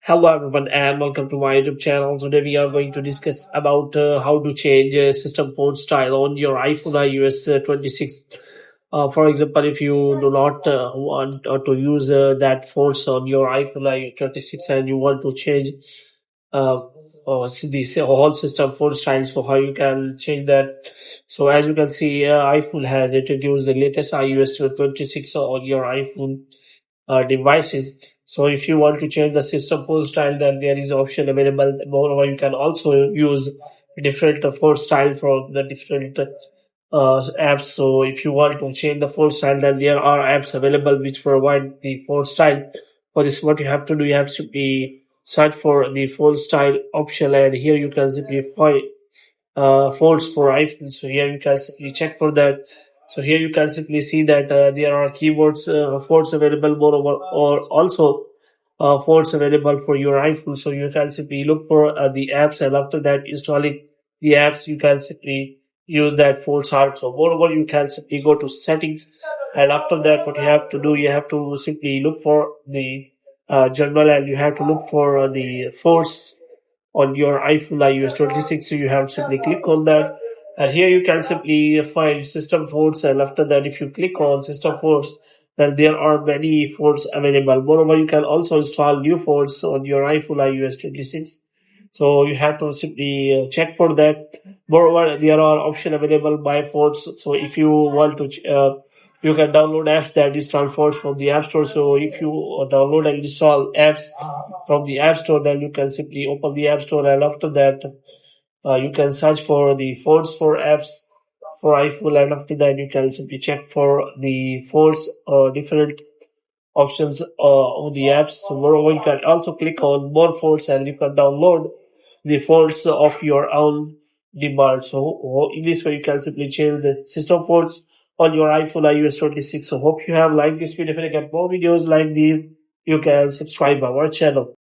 Hello everyone and welcome to my YouTube channel. Today we are going to discuss about how to change system port style on your iPhone iOS 26. For example, if you do not want to use that fonts on your iPhone iOS 26 and you want to change uh, this whole system font style, so how you can change that. So as you can see, iPhone has introduced the latest iOS 26 on your iPhone devices. So if you want to change the system font style, then there is option available. Moreover, you can also use different font style from the different apps. So if you want to change the font style, then there are apps available which provide the font style. For this, what you have to do, you have to simply search for the font style option, and here you can simply find fonts for iPhone. So here you can simply check for that. So here you can simply see that there are keywords fonts available, moreover, or also fonts available for your iPhone. So you can simply look for the apps, and after that, installing the apps, you can simply use that font art. So moreover, you can simply go to settings, and after that, what you have to do, you have to simply look for the journal, and you have to look for the fonts on your iPhone iOS 26. So you have to simply click on that. And here you can simply find system fonts. And after that, if you click on system fonts, then there are many fonts available. Moreover, you can also install new fonts on your iPhone iOS 26. So you have to simply check for that. Moreover, there are options available by fonts. So if you want to, you can download apps that install fonts from the App Store. So if you download and install apps from the App Store, then you can simply open the App Store, and after that, you can search for the fonts for apps for iPhone, and after that, you can simply check for the fonts or different options on the apps. So moreover, you can also click on more fonts, and you can download the fonts of your own demand. So in this way, you can simply change the system fonts on your iPhone iOS 26. So hope you have liked this video. If you get more videos like these, you can subscribe our channel.